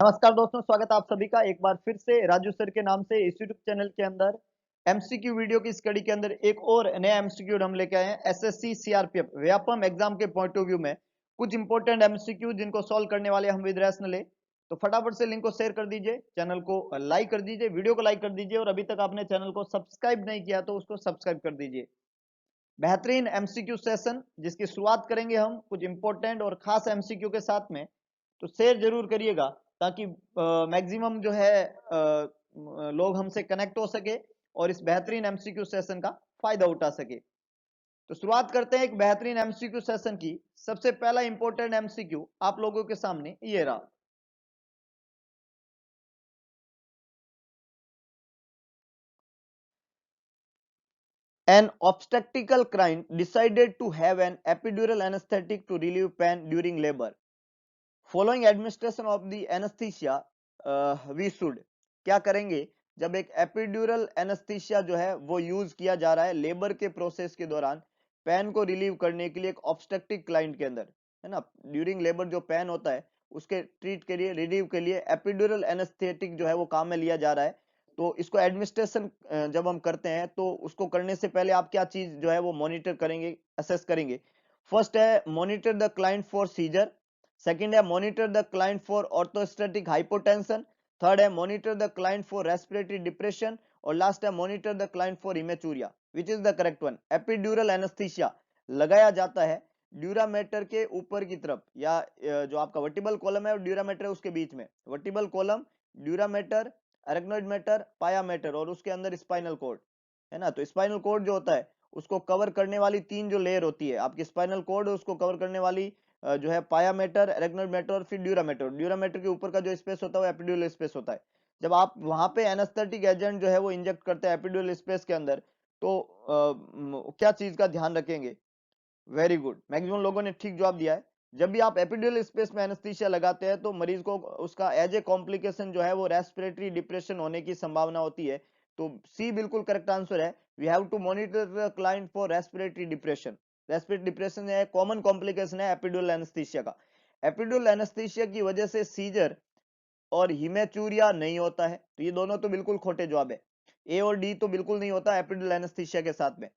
नमस्कार दोस्तों, स्वागत है आप सभी का एक बार फिर से राजू सर के नाम से इस यूट्यूब चैनल के अंदर एमसीक्यू वीडियो की स्टडी के अंदर एक और नया एमसीक्यू हम लेके आए हैं। एसएससी सीआरपीएफ व्यापम एग्जाम के पॉइंट ऑफ व्यू में कुछ इंपॉर्टेंट एमसीक्यू जिनको सॉल्व करने वाले हम विद रैशनल है। तो फटाफट से लिंक को शेयर कर दीजिए, चैनल को लाइक कर दीजिए, वीडियो को लाइक कर दीजिए और अभी तक आपने चैनल को सब्सक्राइब नहीं किया तो उसको सब्सक्राइब कर दीजिए। बेहतरीन एमसीक्यू सेशन जिसकी शुरुआत करेंगे हम कुछ इंपॉर्टेंट और खास एमसीक्यू के साथ में, तो शेयर जरूर करिएगा ताकि मैक्सिमम जो है लोग हमसे कनेक्ट हो सके और इस बेहतरीन एमसीक्यू सेशन का फायदा उठा सके। तो शुरुआत करते हैं एक बेहतरीन एमसीक्यू सेशन की। सबसे पहला इंपॉर्टेंट एमसीक्यू आप लोगों के सामने ये रहा। An obstetrical client decided to have an epidural anesthetic to relieve pain during labor. Following administration of the anesthesia, we should क्या करेंगे जब एक एपिड्यूरल एनेस्थीसिया जो है वो यूज किया जा रहा है लेबर के प्रोसेस के दौरान पेन को रिलीव करने के लिए एक ऑब्स्टेट्रिक क्लाइंट के अंदर, है ना। ड्यूरिंग लेबर जो पेन होता है उसके ट्रीट के लिए, रिलीव के लिए एपिड्यूरल एनेस्थेटिक जो है वो काम में लिया जा रहा है। तो इसको एडमिनिस्ट्रेशन जब हम करते हैं तो उसको करने से पहले आप क्या चीज जो है वो मॉनिटर करेंगे, असेस करेंगे। फर्स्ट है monitor the client for seizure, second है monitor the client for orthostatic hypotension, third है monitor the client for respiratory depression और लास्ट है monitor the client for haematuria. Which is the correct one? Epidural anaesthesia लगाया जाता है dura mater के ऊपर की तरफ या जो आपका वर्टिबल कॉलम है और ड्यूरामेटर है उसके बीच में। Vertebral column, dura mater, arachnoid matter, पाया मैटर और उसके अंदर स्पाइनल कॉर्ड, है ना। तो स्पाइनल कॉर्ड जो होता है उसको कवर करने वाली तीन जो लेयर होती है आपकी स्पाइनल कॉर्ड, उसको कवर करने वाली जो है पाया मैटर, अरेक्नोइड मैटर और फिर ड्यूरामेटर। ड्यूरामेटर के ऊपर का जो स्पेस होता है वो एपिड्यूरल स्पेस होता है। जब आप वहां पे एनेस्थेटिक एजेंट जो है वो इंजेक्ट करते हैं एपिड्यूरल स्पेस के अंदर, तो क्या चीज का ध्यान रखेंगे? वेरी गुड, मैक्सिमम लोगों ने ठीक जवाब दिया है। जब भी आप एपिड्यूरल स्पेस में एनेस्थीसिया लगाते हैं तो मरीज को उसका एज ए कॉम्प्लिकेशन जो है वो रेस्पिरेटरी डिप्रेशन होने की संभावना होती है। तो सी बिल्कुल करेक्ट आंसर है। We have to monitor the client for respiratory depression. Respiratory depression है कॉमन कॉम्प्लिकेशन है एपिड्यूरल एनेस्थीसिया का। एपिड्यूरल एनेस्थीसिया की वजह से सीजर और हिमेचूरिया नहीं होता है, तो ये दोनों तो बिल्कुल खोटे जवाब है। ए और डी तो बिल्कुल नहीं होता एपिड्यूरल एनेस्थीसिया के साथ में।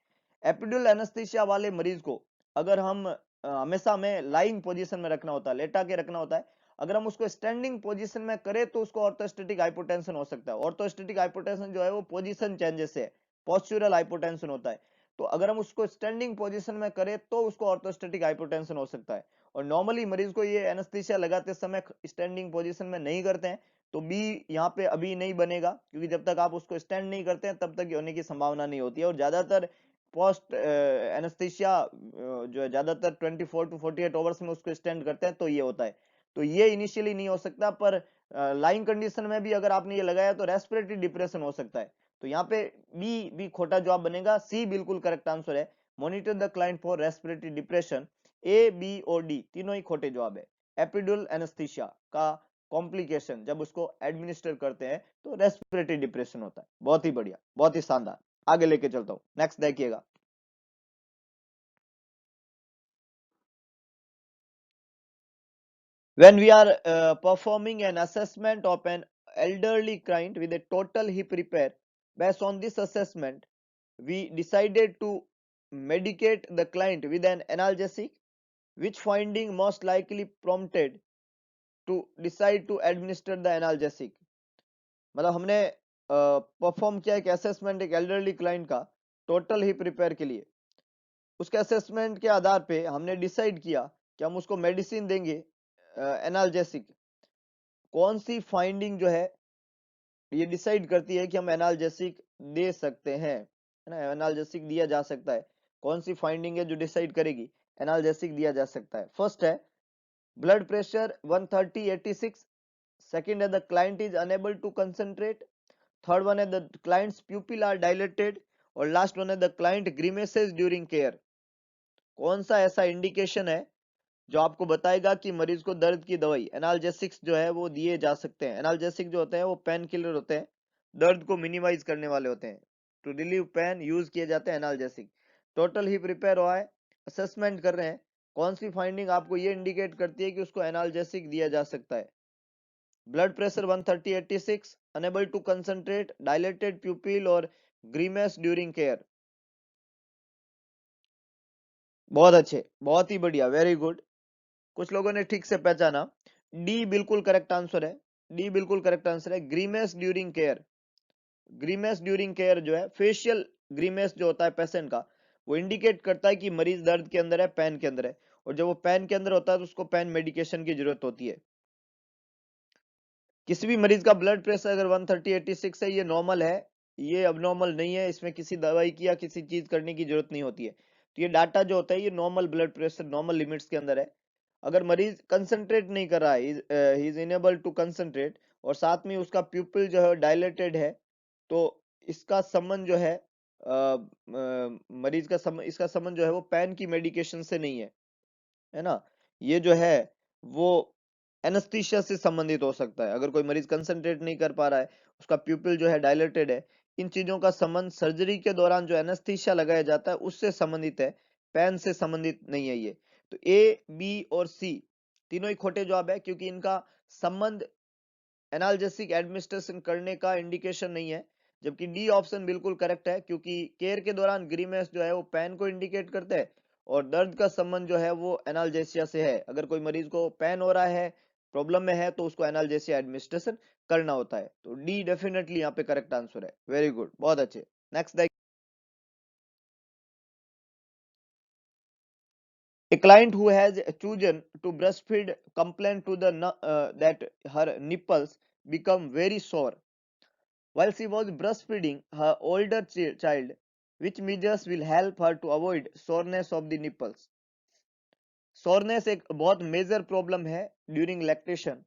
एपिड्यूरल एनेस्थीसिया वाले मरीज को अगर हम हमेशा में लाइंग पोजीशन में रखना होता है, लेटा के रखना होता है। अगर हम उसको स्टैंडिंग पोजीशन में करें तो उसको ऑर्थोस्टैटिक हाइपोटेंशन हो सकता है। ऑर्थोस्टैटिक हाइपोटेंशन जो है वो पोजीशन चेंजेस से है, पोस्चुरल हाइपोटेंशन होता है। तो अगर हम उसको स्टैंडिंग पोजीशन में करें तो उसको ऑर्थोस्टैटिक हाइपोटेंशन हो सकता है। और नॉर्मली मरीज को ये एनेस्थीसिया लगाते समय स्टैंडिंग पोजीशन में नहीं करते हैं, तो बी यहाँ पे अभी नहीं बनेगा, क्योंकि जब तक आप उसको स्टैंड नहीं करते हैं तब तक होने की संभावना नहीं होती है। और ज्यादातर पोस्ट एनेस्थीसिया जो है ज्यादातर 24 टू 48 आवर्स में उसको स्टैंड करते हैं, तो ये होता है। तो ये इनिशियली नहीं हो सकता, पर लाइंग कंडीशन में भी अगर आपने ये लगाया तो रेस्पिरेटरी डिप्रेशन हो सकता है। तो यहाँ पे बी भी खोटा जवाब बनेगा, सी बिल्कुल करेक्ट आंसर है। Monitor the client for respiratory depression. A, B और डी तीनों ही खोटे जवाब है। एपिड्यूरल एनेस्थीसिया का कॉम्प्लिकेशन जब उसको एडमिनिस्टर करते हैं तो रेस्पिरेटरी डिप्रेशन होता है। बहुत ही बढ़िया, बहुत ही शानदार। आगे लेके चलता हूं, नेक्स्ट देखिएगा। When we are performing an assessment of an elderly client with a total hip repair, based on this assessment, we decided to medicate the client with an analgesic. Which finding most likely prompted to decide to administer the analgesic? मतलब हमने perform किया एक assessment एक elderly client का total hip repair के लिए। उसके assessment के आधार पे हमने डिसाइड किया कि हम उसको मेडिसिन देंगे एनाल्जेसिक। कौन सी फाइंडिंग जो है ये डिसाइड करती है कि हम एनाल्जेसिक दे सकते हैं, है ना। एनाल्जेसिक दिया जा सकता है, कौन सी फाइंडिंग है जो डिसाइड करेगी एनाल्जेसिक दिया जा सकता है? फर्स्ट है ब्लड प्रेशर 130/86, सेकंड है the client is unable to concentrate, third one है the client's pupil are dilated और लास्ट वन है the client grimaces during care. कौन सा ऐसा इंडिकेशन है जो आपको बताएगा कि मरीज को दर्द की दवाई एनाल्जेसिक्स जो है वो दिए जा सकते हैं? एनाल्जेसिक जो होते हैं वो पेन किलर होते हैं, दर्द को मिनिमाइज करने वाले होते हैं। टू रिलीव पेन यूज किए जाते हैं एनाल्जेसिक। टोटल हिप रिपेयर हुआ है, असेसमेंट कर रहे हैं, कौन सी फाइंडिंग आपको ये इंडिकेट करती है कि उसको एनाल्जेसिक दिया जा सकता है? Blood pressure 130/86, unable to concentrate, dilated pupil और ग्रीमेस ड्यूरिंग केयर। बहुत अच्छे, बहुत ही बढ़िया, वेरी गुड। कुछ लोगों ने ठीक से पहचाना। डी बिल्कुल करेक्ट आंसर है। डी बिल्कुल करेक्ट आंसर है, ग्रीमेस ड्यूरिंग केयर। ग्रीमेस ड्यूरिंग केयर जो है, फेशियल ग्रीमेस जो होता है पेशेंट का, वो इंडिकेट करता है कि मरीज दर्द के अंदर है, पेन के अंदर है। और जब वो पेन के अंदर होता है तो उसको पेन मेडिकेशन की जरूरत होती है। किसी भी मरीज का ब्लड प्रेशर अगर 130/86 है, ये नॉर्मल है, ये अबनॉर्मल नहीं है, इसमें किसी दवाई की या किसी चीज करने की जरूरत नहीं होती है। तो ये डाटा जो होता है ये normal blood pressure, normal limits के अंदर है। अगर मरीज कंसंट्रेट नहीं कर रहा है, he is unable to concentrate, और साथ में उसका प्यूपिल जो है डायलेटेड है, तो इसका संबंध जो है मरीज का इसका संबंध जो है वो पैन की मेडिकेशन से नहीं है ना। ये जो है वो एनेस्थीसिया से संबंधित हो सकता है। अगर कोई मरीज कंसंट्रेट नहीं कर पा रहा है, उसका प्यूपिल जो है डायलेटेड है, इन चीजों का संबंध सर्जरी के दौरान जो एनेस्थीसिया लगाया जाता है उससे संबंधित है, पैन से संबंधित नहीं है ये। तो ए, बी और सी तीनों ही खोटे जवाब है, क्योंकि इनका संबंध एनाल्जेसिक एडमिनिस्ट्रेशन करने का इंडिकेशन नहीं है। जबकि डी ऑप्शन बिल्कुल करेक्ट है, क्योंकि केयर के दौरान ग्रीमेस जो है वो पेन को इंडिकेट करते हैं, और दर्द का संबंध जो है वो एनाल्जेसिया से है। अगर कोई मरीज को पेन हो रहा है, प्रॉब्लम में है, तो उसको एनाल्जेसिया एडमिनिस्ट्रेशन करना होता है। तो डी डेफिनेटली यहाँ पे करेक्ट आंसर है। वेरी गुड, बहुत अच्छे। Next, a client who has chosen to breastfeed complained to the that her nipples become very sore while she was breastfeeding her older child. Which measures will help her to avoid soreness of the nipples? Soreness एक बहुत major problem है during lactation,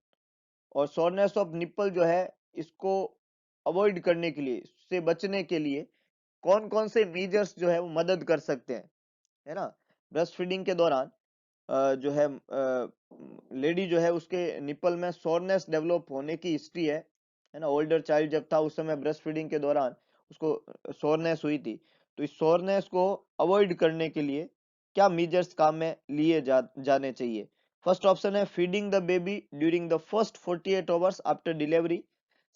और soreness of nipple जो है, इसको avoid करने के लिए, इससे बचने के लिए कौन कौन से मेजर्स जो है वो मदद कर सकते हैं, है ना। ब्रेस्ट फीडिंग के दौरान जो है लेडी जो है उसके निपल में सोरनेस डेवलप होने की हिस्ट्री है ना। ओल्डर चाइल्ड जब था उस समय ब्रेस्ट फीडिंग के दौरान उसको सोरनेस हुई थी। तो इस सोरनेस को अवॉइड करने के लिए क्या मेजर्स काम में लिए जाने चाहिए? फर्स्ट ऑप्शन है feeding the baby during the first 48 hours after delivery.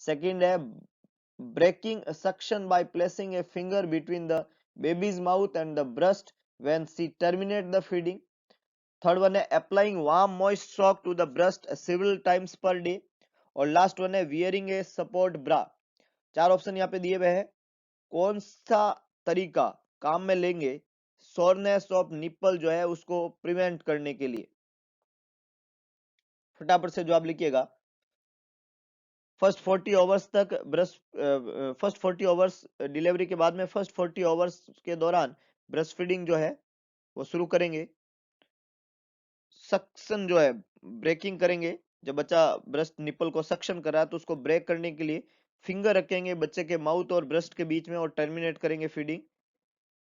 Second है breaking a suction by placing a finger between the baby's mouth and the breast when she terminate the feeding. Third one है applying warm moist soak to the breast several times per day. और last one है wearing a support bra. चार option यहाँ पे दिए हुए हैं। कौन सा तरीका काम में लेंगे सोरनेस ऑफ निप्पल जो है उसको प्रिवेंट करने के लिए? फटाफट से जवाब लिखिएगा। फर्स्ट 40 आवर्स तक ब्रेस्ट फर्स्ट 40 आवर्स डिलीवरी के बाद में फर्स्ट 40 आवर्स के दौरान ब्रेस्ट फीडिंग जो है वो शुरू करेंगे। सक्शन जो है ब्रेकिंग करेंगे। जब बच्चा ब्रेस्ट निपल को सक्शन कर रहा है तो उसको ब्रेक करने के लिए फिंगर रखेंगे बच्चे के माउथ और ब्रेस्ट के बीच में और टर्मिनेट करेंगे feeding.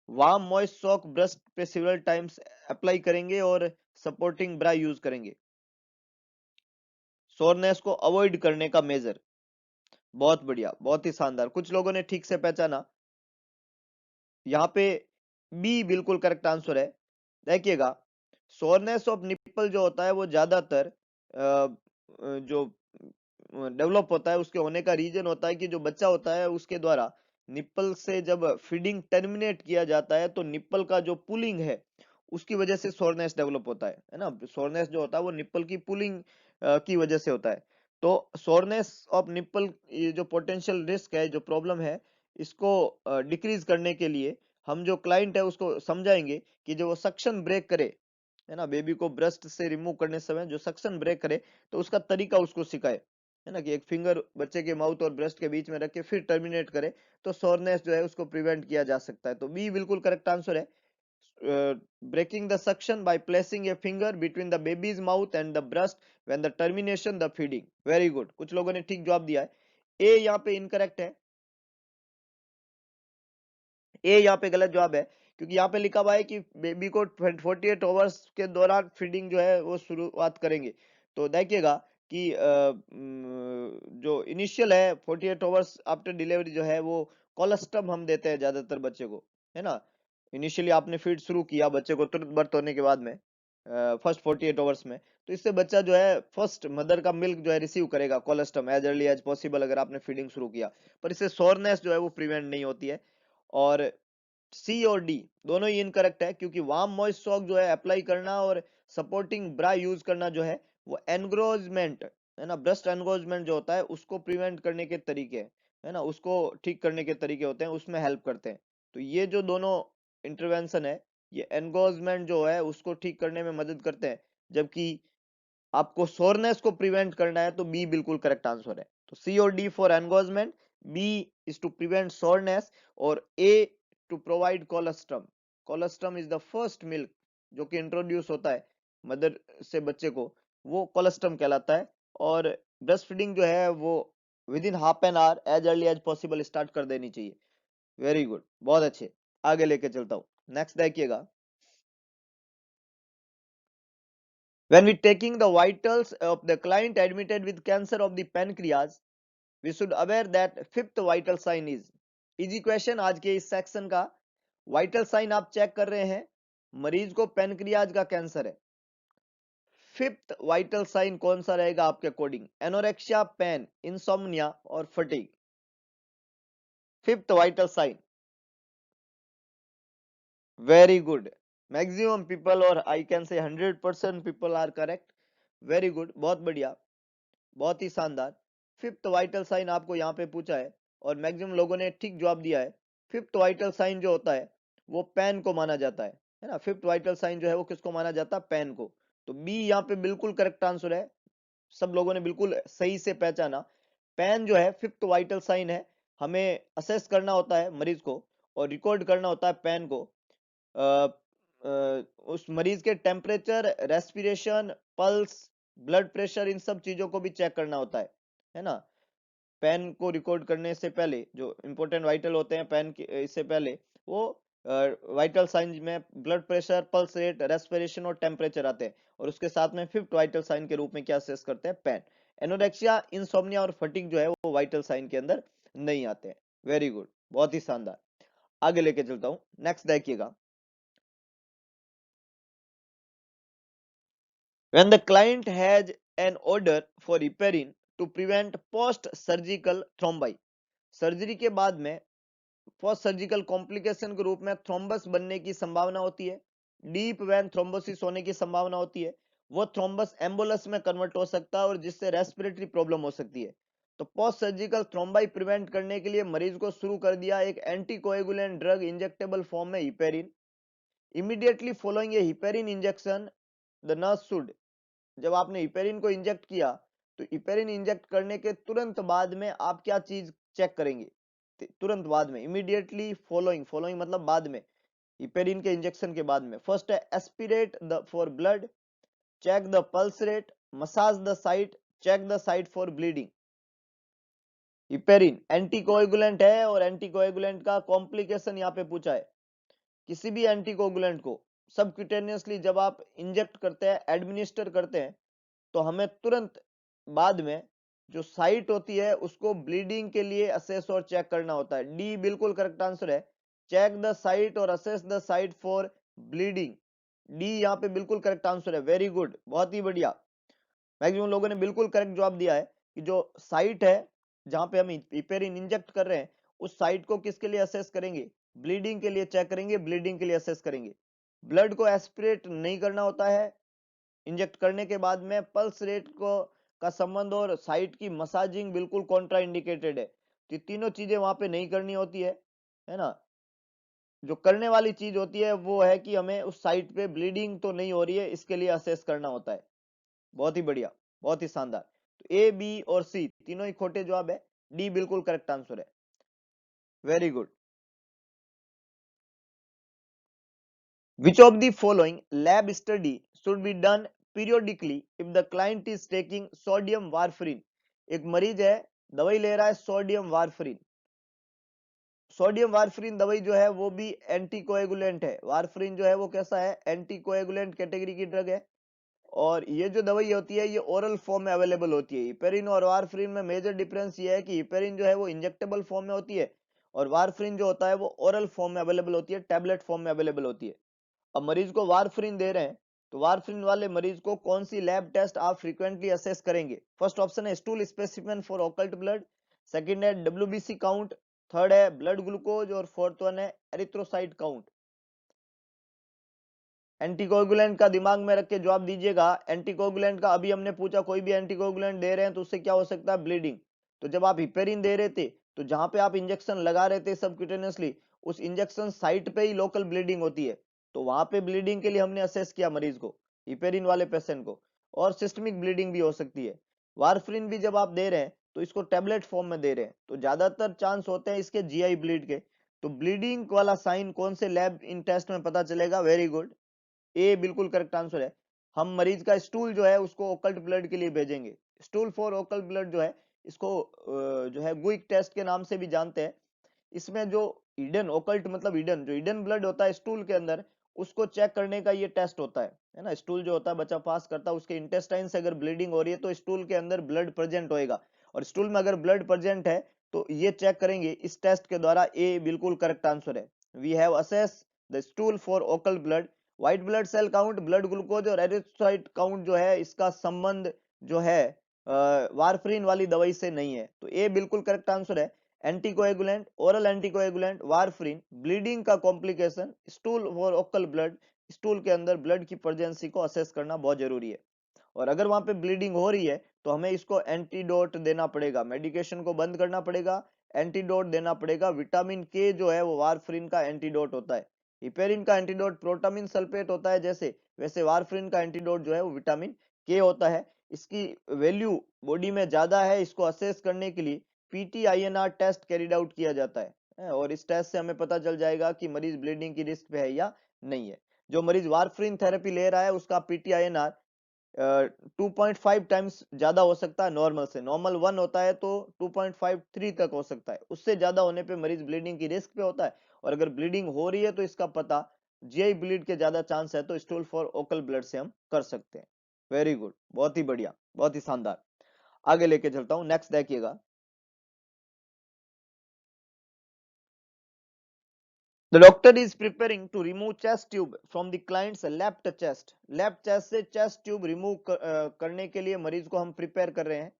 Warm moist soak breast पे सेवरल टाइम्स अप्लाई करेंगे और सपोर्टिंग ब्रा यूज करेंगे। सोरनेस को अवॉइड करने का मेजर। बहुत बढ़िया, बहुत ही शानदार। कुछ लोगों ने ठीक से पहचाना। यहाँ पे बी बिल्कुल करेक्ट आंसर है। देखिएगा, सोरनेस ऑफ निपल जो होता है वो ज्यादातर जो डेवलप होता है उसके होने का रीजन होता है कि जो बच्चा होता है उसके द्वारा निप्पल से जब फीडिंग टर्मिनेट किया जाता है तो निप्पल का जो पुलिंग है उसकी वजह से सोरनेस डेवलप होता है ना। सोरनेस जो होता है वो निप्पल की पुलिंग की वजह से होता है। तो सोरनेस ऑफ निप्पल, ये जो पोटेंशियल रिस्क है, जो प्रॉब्लम है, इसको डिक्रीज करने के लिए हम जो क्लाइंट है उसको समझाएंगे कि जो वो सक्शन ब्रेक करे, है ना, बेबी को ब्रेस्ट से रिमूव करने समय जो सक्शन ब्रेक करे, तो उसका तरीका उसको सिखाए, है ना, कि एक फिंगर बच्चे के माउथ और ब्रेस्ट के बीच में रख के फिर टर्मिनेट करे, तो सोरनेस जो है उसको प्रिवेंट किया जा सकता है। तो बी बिल्कुल करेक्ट आंसर है। Breaking the suction by placing a finger between the baby's mouth and the breast when the termination the feeding. Very good, कुछ लोगों ने ठीक जवाब दिया है। ए यहाँ पे इनकरेक्ट है। ए यहाँ पे गलत जवाब है, क्योंकि यहाँ पे लिखा हुआ है कि बेबी को 48 आवर्स के दौरान फीडिंग जो है वो शुरुआत करेंगे। तो देखिएगा कि जो इनिशियल है 48 आवर्स आफ्टर डिलीवरी जो है वो कोलेस्ट्रम हम देते हैं ज्यादातर बच्चे को, है ना। इनिशियली आपने फीड शुरू किया बच्चे को तुरंत बर्थ होने के बाद में, फर्स्ट 48 आवर्स में, तो इससे बच्चा जो है फर्स्ट मदर का मिल्क जो है रिसीव करेगा colostrum as early as possible, अगर आपने फीडिंग शुरू किया। पर इससे सोरनेस जो है वो प्रिवेंट नहीं होती है। और सी और डी दोनों ही इनकरेक्ट है, क्योंकि वार्म मॉइस्ट सॉक जो है अप्लाई करना और सपोर्टिंग ब्रा यूज करना जो है वो एनग्रोजमेंट है ना, ब्रेस्ट एनग्रोजमेंट जो होता है उसको प्रिवेंट करने के तरीके है ना, उसको ठीक करने के तरीके होते हैं, उसमें हेल्प करते हैं। तो ये जो दोनों इंटरवेंशन है, ये एनगोजमेंट जो है उसको ठीक करने में मदद करते हैं, जबकि आपको सोरनेस को प्रिवेंट करना है तो बी बिल्कुल करेक्ट आंसर है। तो सी और D for engorgement, B is to prevent soreness, और A to provide colostrum. Colostrum is the first milk जो कि इंट्रोड्यूस होता है मदर से बच्चे को, वो कोलेस्ट्रम कहलाता है। और ब्रेस्ट फीडिंग जो है वो within half an hour as early as possible start कर देनी चाहिए। वेरी गुड, बहुत अच्छे। आगे लेके चलता हूँ, नेक्स्ट देखिएगा। When we taking the vitals of the client admitted with cancer of the pancreas, we should aware that fifth vital sign is easy question आज के इस सेक्शन का। वाइटल साइन आप चेक कर रहे हैं, मरीज को पेनक्रियाज का कैंसर है। फिफ्थ वाइटल साइन कौन सा रहेगा आपके अकॉर्डिंग? एनोरेक्सिया, पेन, इंसोम्निया और fatigue. Fifth vital sign, very good. Maximum people, और I can say 100% people are correct. Very good, बहुत बढ़िया, बहुत ही शानदार। फिफ्थ वाइटल साइन आपको यहाँ पे पूछा है और मैक्सिमम लोगों ने ठीक जवाब दिया है। फिफ्थ वाइटल साइन जो होता है वो पैन को माना जाता है ना। फिफ्थ वाइटल साइन जो है वो किसको माना जाता है? पैन को। तो बी यहाँ पे बिल्कुल करेक्ट आंसर है, सब लोगों ने बिल्कुल सही से पहचाना। पैन जो है फिफ्थ वाइटल साइन है, हमें असेस करना होता है मरीज को और रिकॉर्ड करना होता है पैन को। उस मरीज के temperature, respiration, pulse, blood pressure, इन सब चीजों को भी चेक करना होता है ना। पेन को रिकॉर्ड करने से पहले जो इंपॉर्टेंट वाइटल होते हैं पेन के इससे पहले, वो वाइटल साइन में blood pressure, pulse rate, respiration और टेम्परेचर आते हैं, और उसके साथ में फिफ्थ वाइटल साइन के रूप में क्या असेस करते हैं? पेन। एनोरेक्सिया, इंसोम्निया और फटीग जो है वो वाइटल साइन के अंदर नहीं आते हैं। वेरी गुड, बहुत ही शानदार। आगे लेके चलता हूं, नेक्स्ट देखिएगा। When the client has an order for heparin to prevent post-surgical thrombi, surgery के बाद में पोस्ट सर्जिकल कॉम्प्लिकेशन के रूप में थ्रोम्बस बनने की संभावना होती है, डीप वैन थ्रोम्बोसिस होने की संभावना होती है, वो थ्रोम्बस एम्बोलस में कन्वर्ट हो सकता है और जिससे रेस्पिरेटरी प्रॉब्लम हो सकती है। तो पोस्ट सर्जिकल थ्रोम्बाई प्रिवेंट करने के लिए मरीज को शुरू कर दिया एक एंटीकोएगुलेंट ड्रग इंजेक्टेबल फॉर्म में heparin. Immediately following A heparin injection, the nurse should, जब आपने हिपेरिन को इंजेक्ट किया तो हिपेरिन इंजेक्ट करने के तुरंत बाद में आप क्या चीज चेक करेंगे? तुरंत बाद में, इमीडिएटली फॉलोइंग, फॉलोइंग मतलब बाद में, हिपेरिन के इंजेक्शन के बाद में, फर्स्ट है aspirate the for blood, check the pulse rate, massage the site, check the site for bleeding. Heparin anticoagulant है और एंटीकोएगुलेंट का कॉम्प्लिकेशन यहाँ पे पूछा है। किसी भी एंटीकोएगुलेंट को सबक्यूटेनियसली जब आप इंजेक्ट करते हैं, एडमिनिस्टर करते हैं, तो हमें तुरंत बाद में जो साइट होती है उसको ब्लीडिंग के लिए असेस और चेक करना होता है। डी बिल्कुल करेक्ट आंसर है, चेक द साइट और assess the site for bleeding. D यहाँ पे बिल्कुल करेक्ट आंसर है। वेरी गुड, बहुत ही बढ़िया। मैक्सिमम लोगों ने बिल्कुल करेक्ट जवाब दिया है कि जो साइट है जहां पे हम इपेरिन इंजेक्ट कर रहे हैं, उस साइट को किसके लिए असेस करेंगे? ब्लीडिंग के लिए चेक करेंगे, ब्लीडिंग के लिए असेस करेंगे। ब्लड को एस्पिरेट नहीं करना होता है इंजेक्ट करने के बाद में, पल्स रेट को का संबंध और साइट की मसाजिंग बिल्कुल कॉन्ट्रा इंडिकेटेड है। तो तीनों चीजें वहां पे नहीं करनी होती है ना। जो करने वाली चीज होती है वो है कि हमें उस साइट पे ब्लीडिंग तो नहीं हो रही है, इसके लिए असेस करना होता है। बहुत ही बढ़िया, बहुत ही शानदार। तो ए, बी और सी तीनों ही खोटे जवाब है, डी बिल्कुल करेक्ट आंसर है। Very good. Which of the following lab study should be done periodically if the client is taking sodium warfarin? एक मरीज है, दवाई ले रहा है सोडियम वारफरिन। सोडियम वारफरिन दवाई जो है वो भी एंटीकोएगुलेंट है। वारफरिन जो है वो कैसा है? एंटीकोएगुलेंट कैटेगरी की ड्रग है। और ये जो दवाई होती है ये ओरल फॉर्म में अवेलेबल होती है। हिपेरिन और वारफरिन में मेजर डिफरेंस ये है कि हिपेरिन जो है वो इंजेक्टेबल फॉर्म में होती है और वारफरिन जो होता है वो ओरल फॉर्म में अवेलेबल होती है, टैबलेट फॉर्म में अवेलेबल होती है। अब मरीज को वारफरिन दे रहे हैं तो वारफरिन वाले मरीज को कौन सी लैब टेस्ट आप फ्रीक्वेंटली असेस करेंगे? फर्स्ट ऑप्शन है stool specimen for occult blood, second है डब्ल्यूबीसी काउंट, थर्ड है ब्लड ग्लूकोज और फोर्थ वन है एरिथ्रोसाइट काउंट। एंटीकोगुलेंट का दिमाग में रख के जवाब दीजिएगा। एंटीकोगुलेंट का अभी हमने पूछा, कोई भी एंटीकोगुलेंट दे रहे हैं तो उससे क्या हो सकता है? ब्लीडिंग। तो जब आप हिपेरिन दे रहे थे तो जहां पे आप इंजेक्शन लगा रहे थे सबक्यूटेनियसली, उस इंजेक्शन साइट पे ही लोकल ब्लीडिंग होती है, तो वहां पे ब्लीडिंग के लिए हमने असेस किया मरीज को, हिपेरिन वाले पेशेंट को। और सिस्टमिक ब्लीडिंग भी हो सकती है। वारफरिन भी जब आप दे रहे हैं तो इसको टेबलेट फॉर्म में दे रहे हैं, तो ज्यादातर चांस होते हैं इसके जीआई ब्लीड के। तो ब्लीडिंग वाला साइन कौन से लैब इन टेस्ट में पता चलेगा? वेरी गुड, ए बिल्कुल करेक्ट आंसर है। हम मरीज का स्टूल जो है उसको ओकल्ट ब्लड के लिए भेजेंगे। स्टूल फॉर ओकल्ट ब्लड जो है, इसको जो है गुइक टेस्ट के नाम से भी जानते हैं। इसमें जो हिडन ओकल्ट मतलब हिडन, जो हिडन ब्लड होता है स्टूल के अंदर, उसको चेक करने का ये टेस्ट होता है ना। स्टूल जो होता है बच्चा पास करता है, उसके इंटेस्टाइन से अगर ब्लीडिंग हो रही है तो स्टूल के अंदर ब्लड प्रेजेंट होएगा, और स्टूल में अगर ब्लड प्रेजेंट है तो ये चेक करेंगे इस टेस्ट के द्वारा। ए बिल्कुल करेक्ट आंसर है। We have assess the stool for occult blood. White blood cell count, blood glucose और एरिथ्रोसाइट काउंट जो है, इसका संबंध जो है वारफरिन वाली दवाई से नहीं है, तो ए बिल्कुल करेक्ट आंसर है। Anticoagulant, oral anticoagulant, warfarin, bleeding का complication, stool for occult blood, stool के अंदर ब्लड की प्रेजेंसी को असेस करना बहुत जरूरी है। और अगर वहां पे ब्लीडिंग हो रही है तो हमें इसको एंटीडोट देना पड़ेगा, मेडिकेशन को बंद करना पड़ेगा, एंटीडोट देना पड़ेगा। विटामिन के जो है वो वारफरिन का एंटीडोट होता है। हिपेरिन का एंटीडोट प्रोटामिन सल्फेट होता है जैसे, वैसे वारफरिन का एंटीडोट जो है वो विटामिन के होता है। इसकी वैल्यू बॉडी में ज्यादा है, इसको असेस करने के लिए पीटीआईएनआर टेस्ट कैरिड आउट किया जाता है, और इस टेस्ट से हमें पता चल जाएगा कि मरीज ब्लीडिंग की रिस्क पे है या नहीं है। जो मरीज वारफरिन थेरेपी ले रहा है उसका पीटीआईएनआर 2.5 टाइम्स ज्यादा हो सकता है नॉर्मल से। नॉर्मल 1 होता है तो 2.53 तक हो सकता है, उससे ज्यादा होने पे मरीज ब्लीडिंग की रिस्क पे होता है। और अगर ब्लीडिंग हो रही है तो इसका पता जीआई ब्लीड के ज्यादा चांस है, तो स्टूल फॉर ओकल ब्लड से हम कर सकते हैं। वेरी गुड, बहुत ही बढ़िया, बहुत ही शानदार। आगे लेके चलता हूं, नेक्स्ट देखिएगा। The doctor is preparing to remove chest tube from the client's left chest. Left chest से chest tube remove करने के लिए मरीज को हम प्रिपेयर कर रहे हैं।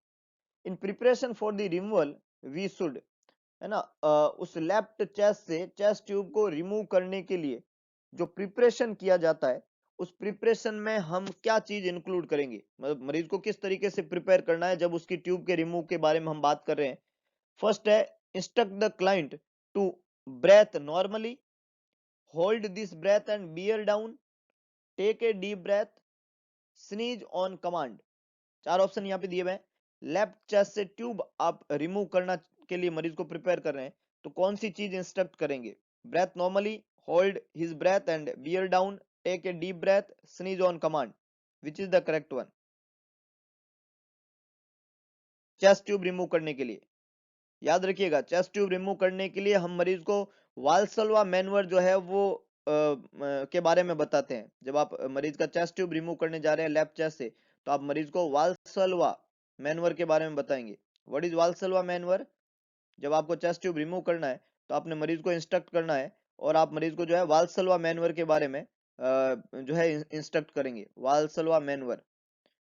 In preparation for the removal, we should, है ना, उस लेफ्ट चेस्ट से चेस्ट ट्यूब को रिमूव करने के लिए जो प्रिपरेशन किया जाता है, उस प्रिपरेशन में हम क्या चीज इंक्लूड करेंगे, मतलब मरीज को किस तरीके से प्रिपेयर करना है जब उसकी ट्यूब के रिमूव के बारे में हम बात कर रहे हैं। फर्स्ट है, instruct the client to breath normally, hold this breath and bear down, take a deep breath, sneeze on command. चार ऑप्शन यहाँ पे दिए हुए हैं। लेफ्ट चेस्ट से ट्यूब आप रिमूव करना के लिए मरीज को प्रिपेयर कर रहे हैं, तो कौन सी चीज इंस्ट्रक्ट करेंगे? Breath normally, hold his breath and bear down, take a deep breath, sneeze on command. Which is the correct one? Chest tube remove करने के लिए याद रखिएगा, चेस्ट ट्यूब रिमूव करने के लिए हम मरीज को वाल्सलवा मैनवर जो है वो के बारे में बताते हैं। जब आप मरीज का चेस्ट ट्यूब रिमूव करने जा रहे हैं लेफ्ट चेस्ट से, तो आप मरीज को वाल्सलवा मैनवर के बारे में बताएंगे। What is Valsalva manoeuvre? जब आपको चेस्ट ट्यूब रिमूव करना है तो आपने मरीज को इंस्ट्रक्ट करना है, और आप मरीज को जो है वाल्सलवा मैनवर के बारे में जो है इंस्ट्रक्ट करेंगे। वाल्सलवा मैनवर,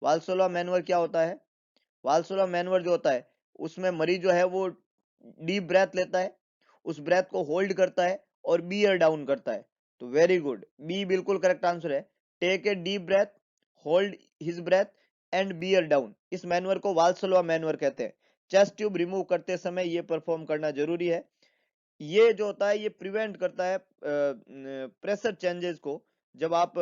वाल्सलवा मैनवर क्या होता है? वाल्सोला मैनवर जो होता है उसमें मरीज जो है वो डीप ब्रेथ लेता है, उस ब्रेथ को होल्ड करता है और बियर डाउन करता है। तो वेरी गुड, बी बिल्कुल करेक्ट आंसर है। Take a deep breath, hold his breath and bear down, इस मैनवर को वाल्सोला मैनवर कहते हैं। चेस्ट ट्यूब रिमूव करते समय ये परफॉर्म करना जरूरी है। ये जो होता है ये प्रिवेंट करता है प्रेशर चेंजेस को। जब आप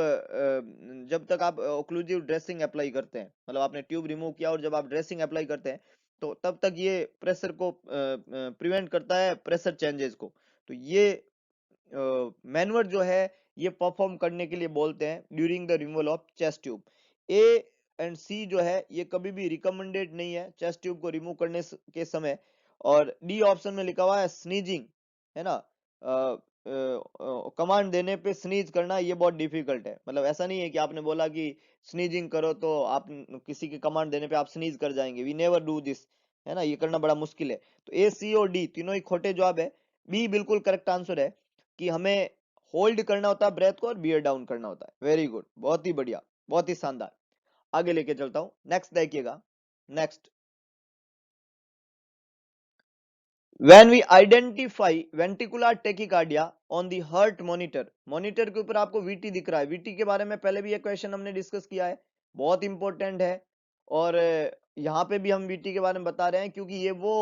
जब तक आप ओक्लूसिव ड्रेसिंग अप्लाई करते हैं, मतलब आपने ट्यूब रिमूव किया और जब आप ड्रेसिंग अप्लाई करते हैं, तो तब तक ये प्रेशर को प्रिवेंट करता है, प्रेशर चेंजेस को। तो ये मैनवर जो है ये परफॉर्म करने के लिए बोलते हैं during the removal of chest tube. A and C जो है ये कभी भी रिकमेंडेड नहीं है चेस्ट ट्यूब को रिमूव करने के समय। और डी ऑप्शन में लिखा हुआ है स्नीजिंग, है ना, कमांड देने पे स्नीज करना ये बहुत डिफिकल्ट है। मतलब ऐसा नहीं है कि आपने बोला कि स्नीजिंग करो तो आप किसी के कमांड देने पे आप स्नीज कर जाएंगे, वी नेवर डू दिस, है ना, ये करना बड़ा मुश्किल है। तो ए सी और डी तीनों ही खोटे जवाब है। बी बिल्कुल करेक्ट आंसर है कि हमें होल्ड करना होता है ब्रेथ को और बियर डाउन करना होता है। वेरी गुड, बहुत ही बढ़िया, बहुत ही शानदार। आगे लेके चलता हूं, नेक्स्ट देखिएगा। Next, when we identify ventricular tachycardia on the heart monitor, monitor के ऊपर आपको वीटी दिख रहा है। वीटी के बारे में पहले भी एक क्वेश्चन हमने डिस्कस किया है, बहुत इंपॉर्टेंट है। और यहाँ पे भी हम वीटी के बारे में बता रहे हैं क्योंकि ये वो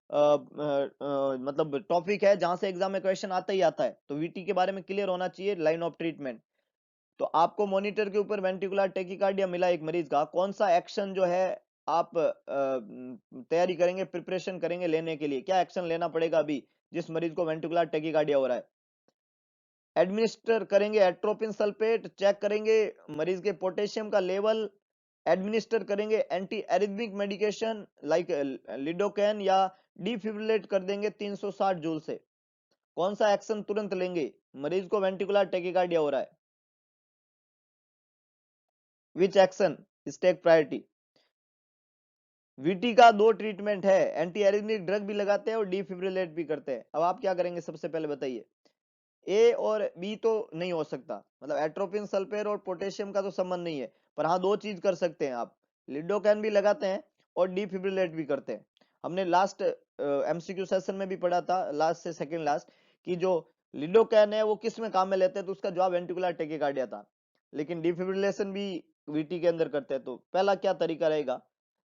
मतलब टॉपिक है जहां से एग्जाम में क्वेश्चन आता ही आता है, तो वीटी के बारे में क्लियर होना चाहिए, लाइन ऑफ ट्रीटमेंट। तो आपको मॉनिटर के ऊपर वेंट्रिकुलर टेकिकार्डिया मिला एक मरीज का, कौन सा एक्शन जो है आप तैयारी करेंगे, प्रिपरेशन करेंगे लेने के लिए, क्या एक्शन लेना पड़ेगा अभी जिस मरीज को वेंट्रिकुलर टेकिकार्डिया हो रहा है? एडमिनिस्टर करेंगे एट्रोपिन सल्फेट, चेक करेंगे मरीज के पोटेशियम का लेवल, एडमिनिस्टर करेंगे एंटी एरिथमिक मेडिकेशन लाइक लिडोकैन, या डिफिब्रिलेट कर देंगे 360 जूल से? कौन सा एक्शन तुरंत लेंगे मरीज को वेंट्रिकुलर टेकिकार्डिया हो रहा है? Which action is take priority? VT का दो ट्रीटमेंट है, एंटी एरिथमिक ड्रग भी लगाते हैं और डिफिब्रिलेट भी करते हैं। अब आप क्या करेंगे सबसे पहले बताइए? ए और बी तो नहीं हो सकता, मतलब एट्रोपिन सल्फेट और पोटेशियम का तो संबंध नहीं है, पर हाँ दो चीज कर सकते हैं आप, लिडोकैन भी लगाते हैं और डिफिब्रिलेट भी करते हैं। हमने लास्ट एमसीक्यू सेशन में भी पढ़ा था, लास्ट से सेकंड लास्ट, कि जो लिडोकैन है वो किस में काम में लेते हैं, तो उसका जवाब वेंट्रिकुलर टेकिकार्डिया था। लेकिन डिफिब्रिलेशन भी वीटी के अंदर करते हैं, तो पहला क्या तरीका रहेगा?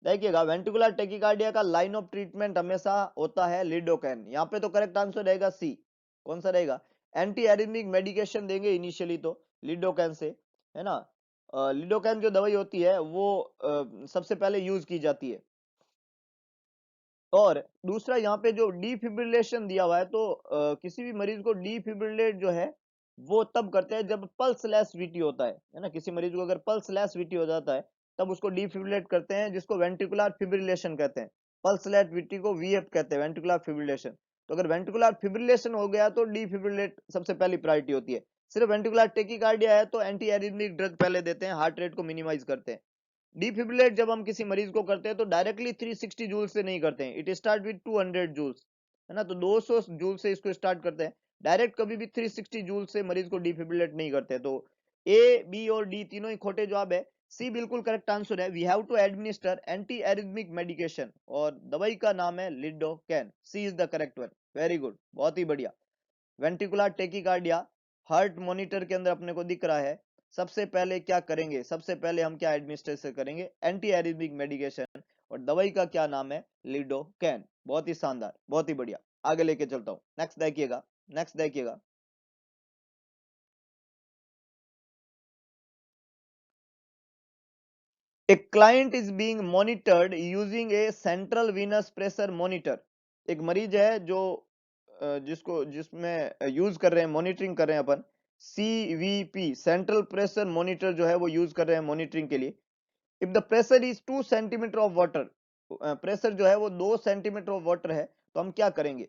देखिएगा, वेंट्रिकुलर टेकिकार्डिया का लाइन ऑफ ट्रीटमेंट हमेशा होता है लिडोकैन। यहाँ पे तो करेक्ट आंसर रहेगा सी। कौन सा रहेगा? एंटी एरिथमिक मेडिकेशन देंगे इनिशियली तो लिडोकैन से, है ना। लिडोकैन जो दवाई होती है वो सबसे पहले यूज की जाती है। और दूसरा यहाँ पे जो डिफिब्रिलेशन दिया हुआ है, तो किसी भी मरीज को डिफिब्रिलेट जो है वो तब करते हैं जब पल्स लेस वीटी होता है ना। किसी मरीज को अगर पल्स लेस वीटी हो जाता है तब उसको डिफिब्रिलेट करते हैं, जिसको वेंट्रिकुलर फिब्रिलेशन कहते हैं। पल्स लेस वीटी को वीएफ कहते हैं, वेंट्रिकुलर फिब्रिलेशन। तो अगर वेंट्रिकुलर फिब्रिलेशन हो गया तो डिफिब्रिलेट सबसे पहली प्रायोरिटी होती है। सिर्फ वेंट्रिकुलर टेकिकार्डिया है तो एंटी एरिथमिक ड्रग पहले देते हैं, हार्ट रेट को मिनिमाइज करते हैं। डिफिब्रिलेट जब हम किसी मरीज को करते हैं तो डायरेक्टली 360 जूल से नहीं करते हैं, इट स्टार्ट विद 200 जूल्स, है ना। तो 200 जूल से इसको स्टार्ट करते हैं, डायरेक्ट कभी भी 360 जूल से मरीज को डिफिब्रिलेट नहीं करते। तो ए, बी और डी तीनों ही खोटे जवाब है, सी बिल्कुल करेक्ट आंसर है। We have to administer anti arrhythmic medication और दवाई का नाम है lidocaine, C is the correct one. Very good, बहुत ही बढ़िया। वेंट्रिकुलर टेकिकार्डिया हार्ट मॉनिटर के अंदर अपने को दिख रहा है। सबसे पहले क्या करेंगे, सबसे पहले हम क्या एडमिनिस्ट्रेशन करेंगे? एंटी एरिथमिक मेडिकेशन, और दवाई का क्या नाम है? लिडोकैन। बहुत ही शानदार, बहुत ही बढ़िया। आगे लेके चलता हूं, नेक्स्ट देखिएगा। नेक्स्ट देखिएगा, a client is being monitored using A central Venus pressure monitor. एक मरीज है जो जिसको जिसमें यूज कर रहे हैं, मॉनिटरिंग कर रहे हैं अपन, सीवीपी सेंट्रल प्रेशर मॉनिटर जो है वो यूज कर रहे हैं मॉनिटरिंग के लिए। If the pressure is 2 centimetre of water, pressure जो है वो 2 सेंटीमीटर ऑफ वाटर है, तो हम क्या करेंगे?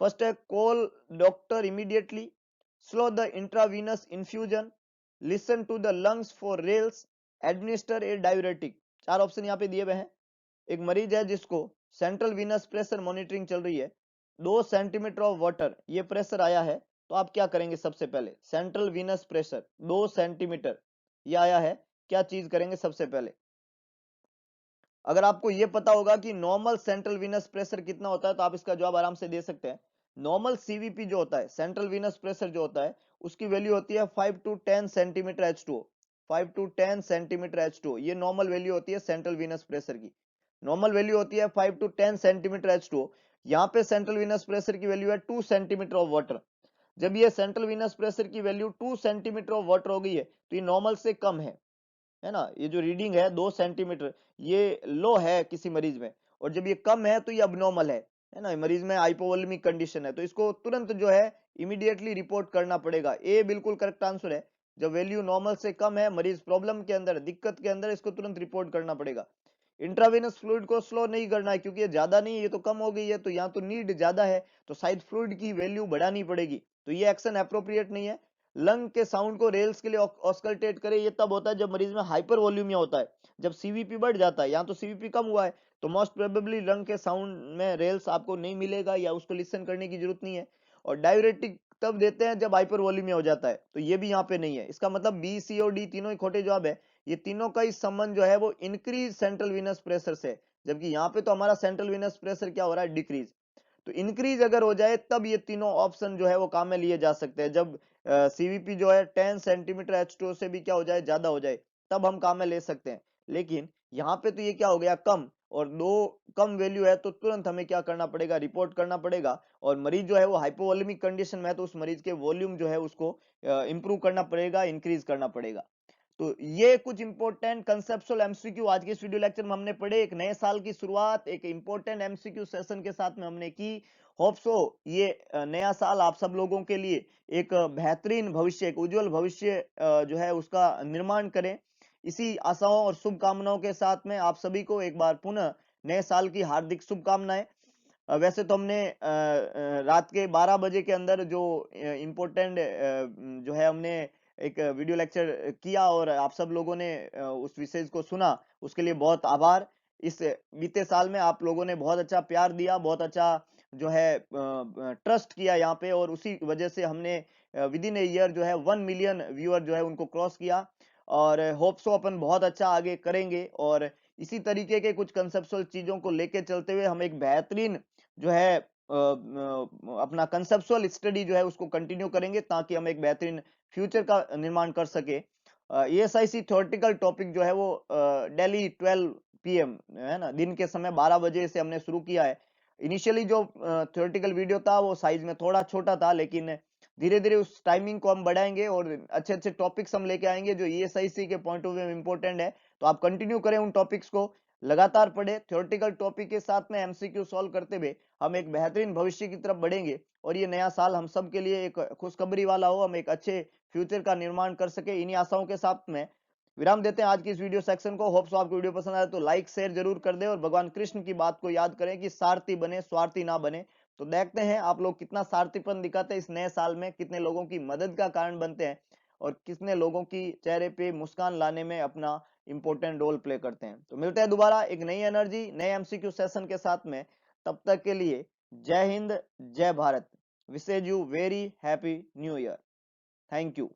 फर्स्ट है call doctor immediately, slow the intravenous infusion, listen to the lungs for rales, administer a diuretic. चार ऑप्शन यहाँ पे दिए हुए हैं। एक मरीज है जिसको सेंट्रल वीनस प्रेशर मॉनिटरिंग चल रही है, 2 सेंटीमीटर ऑफ वाटर ये प्रेशर आया है, तो आप क्या करेंगे? सबसे पहले सेंट्रल वीनस प्रेशर 2 सेंटीमीटर ये आया है, क्या चीज करेंगे सबसे पहले? अगर आपको ये पता होगा कि नॉर्मल सेंट्रल वीनस प्रेशर कितना होता है तो आप इसका जवाब आराम से दे सकते हैं। नॉर्मल सीवीपी जो होता है, सेंट्रल वीनस प्रेशर जो होता है, उसकी वैल्यू होती है 5 to 10 centimetre H2O। 5 to 10 centimetre H2O ये नॉर्मल वैल्यू होती है सेंट्रल वीनस प्रेशर की। नॉर्मल वैल्यू होती है 5 टू 10 सेंटीमीटर H2O। यहाँ पे सेंट्रल वीनस प्रेशर की वैल्यू है 2 सेंटीमीटर ऑफ वाटर। जब ये सेंट्रल वीनस प्रेशर की वैल्यू 2 सेंटीमीटर ऑफ वाटर हो गई है तो ये नॉर्मल से कम है ना। ये जो रीडिंग है 2 सेंटीमीटर, ये लो है किसी मरीज में, और जब ये कम है तो ये अबनॉर्मल है ना। मरीज में हाइपोवोलेमिक कंडीशन है, तो इसको तुरंत जो है इमीडिएटली रिपोर्ट करना पड़ेगा। ए बिल्कुल करेक्ट आंसर है। जब वैल्यू नॉर्मल से कम है, मरीज प्रॉब्लम के अंदर, दिक्कत के अंदर, इसको तुरंत रिपोर्ट करना पड़ेगा। इंट्रावेनस फ्लूइड को स्लो नहीं करना है क्योंकि ये ज्यादा नहीं है, ये तो कम हो गई है, तो यहाँ तो नीड ज्यादा है, तो शायद फ्लूइड की वैल्यू बढ़ानी पड़ेगी, तो ये एक्शन अप्रोप्रिएट नहीं है। लंग के साउंड को रेल्स के लिए ऑस्कल्टेट करे, ये तब होता है जब मरीज में हाइपर वॉल्यूमिया होता है, जब सीवीपी बढ़ जाता है। यहाँ तो सीवीपी कम हुआ है, तो मोस्ट प्रोबेबली लंग के साउंड में रेल्स आपको नहीं मिलेगा या उसको लिसन करने की जरूरत नहीं है। और डायूरेटिक तब देते हैं जब हाइपरवोलेमिया हो जाता है, तो ये भी यहाँ पे नहीं है। इसका मतलब बी, सी और डी तीनों ही खोटे जवाब है। ये तीनों का ही संबंध जो है वो इंक्रीज सेंट्रल वीनस प्रेशर से, जबकि यहाँ पे तो हमारा सेंट्रल वीनस प्रेशर क्या हो रहा है, डिक्रीज। तो इंक्रीज अगर हो जाए तब ये तीनों ऑप्शन जो है वो काम में लिए जा सकते हैं। जब सीवीपी जो है 10 सेंटीमीटर H2O से भी क्या हो जाए, ज्यादा हो जाए, तब हम काम में ले सकते हैं। लेकिन यहाँ पे तो ये क्या हो गया, कम, और दो कम वैल्यू है तो तुरंत हमें क्या करना पड़ेगा, रिपोर्ट करना पड़ेगा। और मरीज जो है वो हाइपोवोलेमिक कंडीशन में है, तो उस मरीज के वॉल्यूम जो है उसको इंप्रूव करना पड़ेगा, इंक्रीज करना पड़ेगा। तो ये कुछ इंपॉर्टेंट कंसेप्चुअल एमसीक्यू आज के इस वीडियो लेक्चर में हमने पढ़े। एक नए साल की शुरुआत एक इंपॉर्टेंट एमसीक्यू सेशन के साथ में हमने की। होप सो ये नया साल आप सब लोगों के लिए एक बेहतरीन भविष्य, एक उज्जवल भविष्य जो है उसका निर्माण करें। इसी आशाओं और शुभकामनाओं के साथ में आप सभी को एक बार पुनः नए साल की हार्दिक शुभकामनाएं। वैसे तो हमने रात के 12 बजे के अंदर जो इम्पोर्टेंट जो है हमने एक वीडियो लेक्चर किया और आप सब लोगों ने उस विषय को सुना, उसके लिए बहुत आभार। इस बीते साल में आप लोगों ने बहुत अच्छा प्यार दिया, बहुत अच्छा जो है ट्रस्ट किया यहाँ पे, और उसी वजह से हमने विद इन ए ईयर जो है 1 मिलियन व्यूअर जो है उनको क्रॉस किया। और होप सो अपन बहुत अच्छा आगे करेंगे, और इसी तरीके के कुछ कंसेप्चुअल चीजों को लेके चलते हुए हम एक बेहतरीन जो है अपना कंसेप्चुअल स्टडी जो है उसको कंटिन्यू करेंगे, ताकि हम एक बेहतरीन फ्यूचर का निर्माण कर सके। ESIC थ्योरेटिकल टॉपिक जो है वो डेली 12 PM है ना, दिन के समय 12 बजे से हमने शुरू किया है। इनिशियली जो थ्योरेटिकल वीडियो था वो साइज में थोड़ा छोटा था, लेकिन धीरे धीरे उस टाइमिंग को हम बढ़ाएंगे और अच्छे अच्छे टॉपिक्स हम लेके आएंगे जो ESIC के पॉइंट ऑफ व्यू में इंपॉर्टेंट है। तो आप कंटिन्यू करें उन टॉपिक्स को, लगातार पढ़े, थ्योरेटिकल टॉपिक के साथ में एमसीक्यू सॉल्व करते हुए हम एक बेहतरीन भविष्य की तरफ बढ़ेंगे, और ये नया साल हम सब के लिए एक खुशखबरी वाला हो, हम एक अच्छे फ्यूचर का निर्माण कर सके। इन्हीं आशाओं के साथ में विराम देते हैं आज की इस वीडियो सेक्शन को। होप सो आपको वीडियो पसंद आए तो लाइक शेयर जरूर कर दे, और भगवान कृष्ण की बात को याद करें कि सारथी बने, स्वार्थी ना बने। तो देखते हैं आप लोग कितना सारथीपन दिखाते हैं इस नए साल में, कितने लोगों की मदद का कारण बनते हैं, और कितने लोगों की चेहरे पे मुस्कान लाने में अपना इंपॉर्टेंट रोल प्ले करते हैं। तो मिलते हैं दोबारा एक नई एनर्जी, नए एमसीक्यू सेशन के साथ में। तब तक के लिए जय हिंद, जय Bharat. Wishes you very happy new year. Thank you.